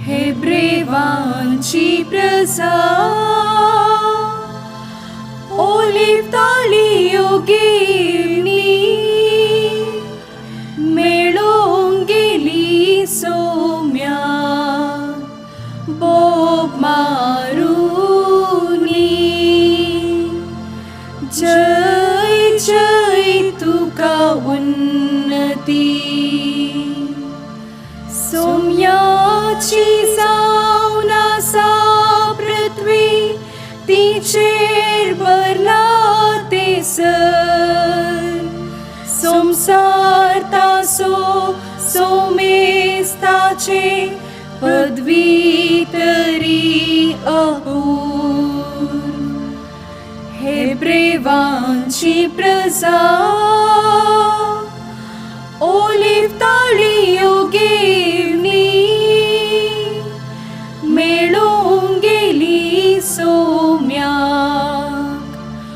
हेब्रेवांची प्रजा ओलिव तालियोगेनी मेळोंक गेली सोम्या बोब मारुनी जय जय तुका उन्नती सोम्याची जावन आसा पृथ्वी तिचेर भरला तेसर संसार तासो सोमेस्ताचे पदवी तरी अपूर्व हेब्रेवांची प्रजा